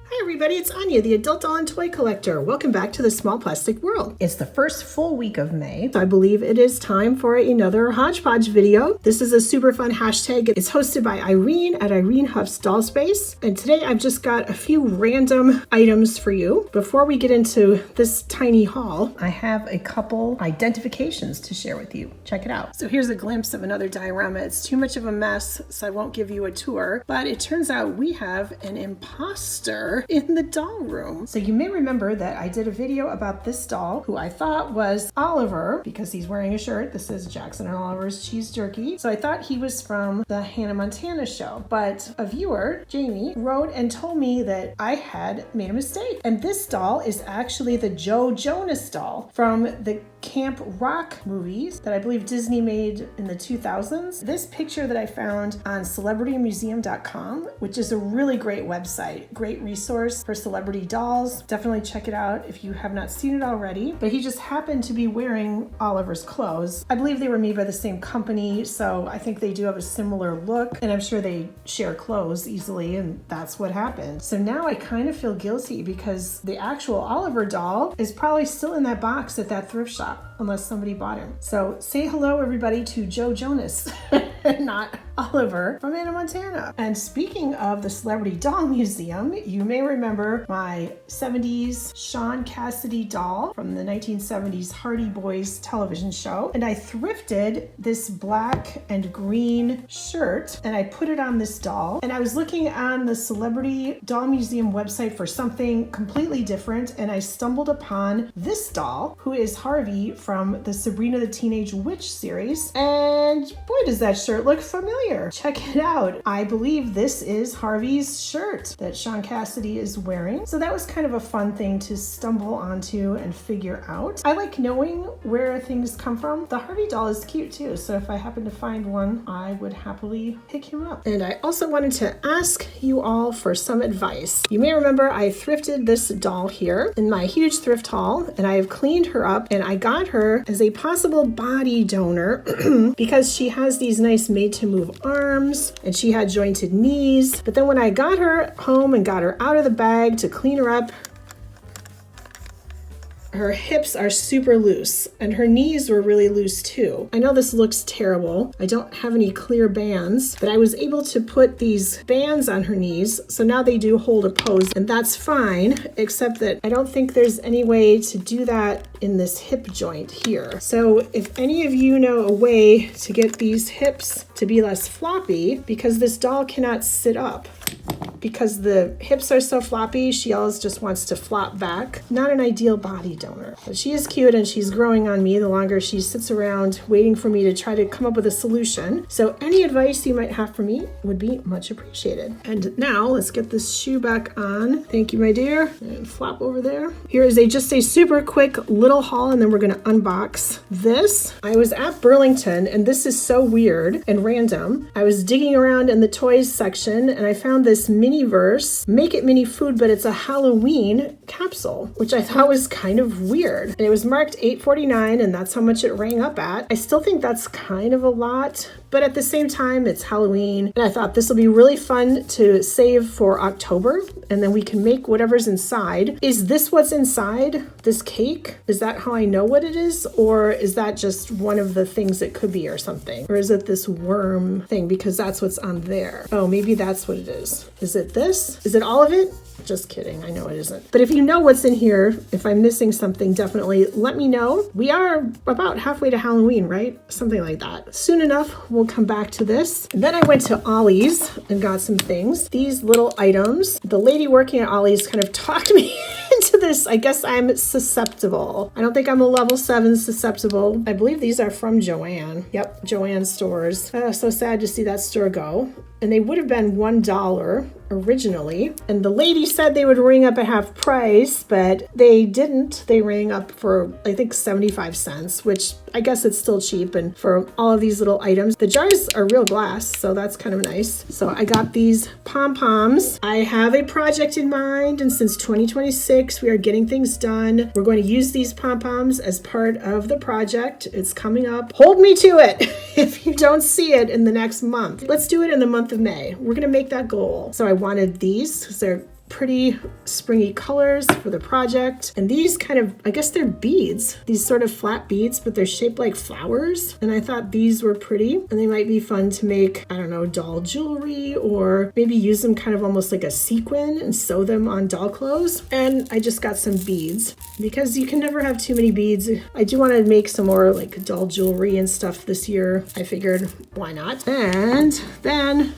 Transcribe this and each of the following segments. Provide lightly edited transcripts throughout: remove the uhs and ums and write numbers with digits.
Hi everybody, it's Anya, the adult doll and toy collector. Welcome back to the Small Plastic World. It's the first full week of May. I believe it is time for another Hodgepodge video. This is a super fun hashtag. It's hosted by Irene at Irene Hough's Doll Space. And today I've just got a few random items for you. Before we get into this tiny haul, I have a couple identifications to share with you. Check it out. So here's a glimpse of another diorama. It's too much of a mess, so I won't give you a tour. But it turns out we have an imposter in the doll room. So you may remember that I did a video about this doll who I thought was Oliver because he's wearing a shirt that says Jackson and Oliver's Cheese Jerky. So I thought he was from the Hannah Montana show. But a viewer, Jamie, wrote and told me that I had made a mistake. And this doll is actually the Joe Jonas doll from the Camp Rock movies that I believe Disney made in the 2000s. This picture that I found on celebritymuseum.com, which is a really great website, great resource for celebrity dolls. Definitely check it out if you have not seen it already. But he just happened to be wearing Oliver's clothes. I believe they were made by the same company, so I think they do have a similar look, and I'm sure they share clothes easily, and that's what happened. So now I kind of feel guilty because the actual Oliver doll is probably still in that box at that thrift shop, unless somebody bought him. So say hello everybody to Joe Jonas, not Oliver from Hannah Montana. And speaking of the Celebrity Doll Museum, you may remember my 70s Shaun Cassidy doll from the 1970s Hardy Boys television show. And I thrifted this black and green shirt and I put it on this doll. And I was looking on the Celebrity Doll Museum website for something completely different, and I stumbled upon this doll, who is Harvey from the Sabrina the Teenage Witch series. And boy, does that shirt look familiar. Check it out. I believe this is Harvey's shirt that Shaun Cassidy is wearing. So that was kind of a fun thing to stumble onto and figure out. I like knowing where things come from. The Harvey doll is cute too, so if I happen to find one, I would happily pick him up. And I also wanted to ask you all for some advice. You may remember I thrifted this doll here in my huge thrift haul, and I have cleaned her up, and I got her as a possible body donor because she has these nice made-to-move arms and she had jointed knees. But then when I got her home and got her out of the bag to clean her up, her hips are super loose and her knees were really loose too. I know this looks terrible. I don't have any clear bands, but I was able to put these bands on her knees, so now they do hold a pose, and that's fine, except that I don't think there's any way to do that in this hip joint here. So if any of you know a way to get these hips to be less floppy, because this doll cannot sit up, because the hips are so floppy, she always just wants to flop back. Not an ideal body donor. But she is cute and she's growing on me the longer she sits around waiting for me to try to come up with a solution. So any advice you might have for me would be much appreciated. And now let's get this shoe back on. Thank you, my dear. And flop over there. Here is just a super quick little haul, and then we're gonna unbox this. I was at Burlington, and this is so weird and random. I was digging around in the toys section and I found this MiniVerse Make It Mini Food, but it's a Halloween capsule, which I thought was kind of weird. And it was marked $8.49, and that's how much it rang up at. I still think that's kind of a lot, but at the same time, it's Halloween. And I thought this will be really fun to save for October, and then we can make whatever's inside. Is this what's inside this cake? Is that how I know what it is? Or is that just one of the things it could be or something? Or is it this worm thing because that's what's on there? Oh, maybe that's what it is. Is it this? Is it all of it? Just kidding, I know it isn't. But if you know what's in here, if I'm missing something, definitely let me know. We are about halfway to Halloween, right? Something like that. Soon enough, we'll come back to this. And then I went to Ollie's and got some things. These little items. The lady working at Ollie's kind of talked me into this. I guess I'm susceptible. I don't think I'm a level 7 susceptible. I believe these are from Joann. Yep, Joann stores. So sad to see that store go. And they would have been $1 originally. And the lady said they would ring up at half price, but they didn't. They rang up for, I think, 75 cents, which I guess it's still cheap. And for all of these little items, the jars are real glass, so that's kind of nice. So I got these pom-poms. I have a project in mind, and since 2026, we are getting things done. We're going to use these pom-poms as part of the project. It's coming up. Hold me to it if you don't see it in the next month. Let's do it in the month of May. We're going to make that goal. So I wanted these because they're pretty springy colors for the project. And these kind of, I guess they're beads, these sort of flat beads, but they're shaped like flowers. And I thought these were pretty and they might be fun to make, I don't know, doll jewelry, or maybe use them kind of almost like a sequin and sew them on doll clothes. And I just got some beads because you can never have too many beads. I do want to make some more like doll jewelry and stuff this year. I figured, why not? And then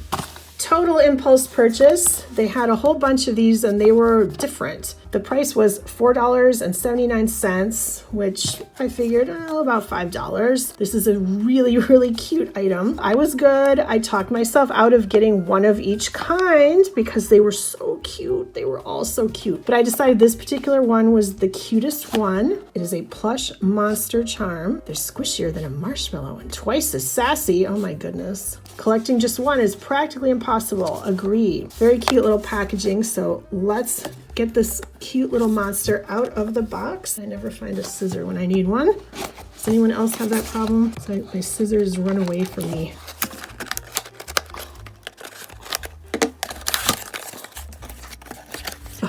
total impulse purchase. They had a whole bunch of these and they were different. The price was $4.79, which I figured about $5. This is a really, really cute item. I was good. I talked myself out of getting one of each kind because they were so cute. They were all so cute. But I decided this particular one was the cutest one. It is a plush monster charm. They're squishier than a marshmallow and twice as sassy. Oh my goodness. Collecting just one is practically impossible. Agree. Very cute little packaging. So let's get this cute little monster out of the box. I never find a scissor when I need one. Does anyone else have that problem? So my scissors run away from me.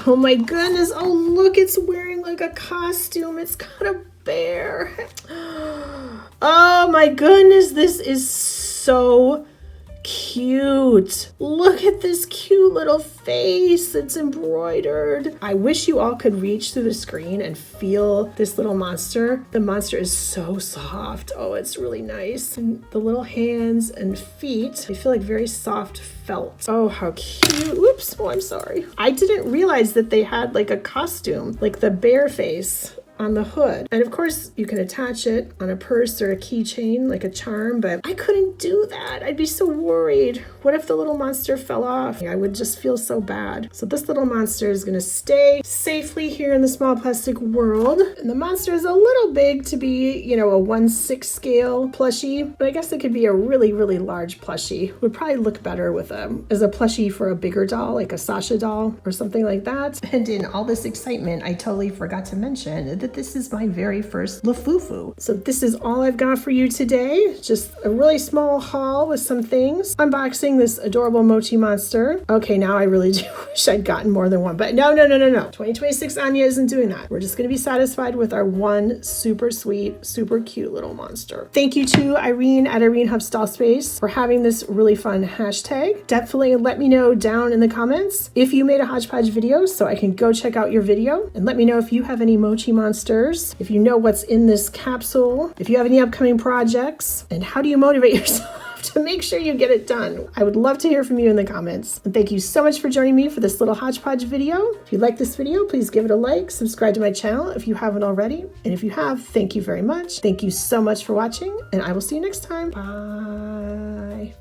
Oh my goodness. Oh, look, it's wearing like a costume. It's got a bear. Oh my goodness. This is so cute. Look at this cute little face. It's embroidered. I wish you all could reach through the screen and feel this little monster. The monster is so soft. Oh, it's really nice. And the little hands and feet, they feel like very soft felt. Oh, how cute. Oops. Oh, I'm sorry. I didn't realize that they had like a costume, like the bear face on the hood. And of course you can attach it on a purse or a keychain like a charm, but I couldn't do that. I'd be so worried. What if the little monster fell off? I would just feel so bad. So this little monster is gonna stay safely here in the small plastic world. And the monster is a little big to be, you know, a 1/6 scale plushie, but I guess it could be a really, really large plushie. Would probably look better with as a plushie for a bigger doll, like a Sasha doll or something like that. And in all this excitement, I totally forgot to mention that this is my very first Lafufu. So this is all I've got for you today. Just a really small haul with some things. Unboxing this adorable mochi monster. Okay, now I really do wish I'd gotten more than one, but no. 2026 Anya isn't doing that. We're just gonna be satisfied with our one super sweet, super cute little monster. Thank you to Irene at Irene Hough Stall Space for having this really fun hashtag. Definitely let me know down in the comments if you made a Hodgepodge video so I can go check out your video, and let me know if you have any mochi monsters, if you know what's in this capsule, if you have any upcoming projects, and how do you motivate yourself to make sure you get it done. I would love to hear from you in the comments. And thank you so much for joining me for this little Hodgepodge video. If you like this video, please give it a like, subscribe to my channel if you haven't already. And if you have, thank you very much. Thank you so much for watching, and I will see you next time. Bye.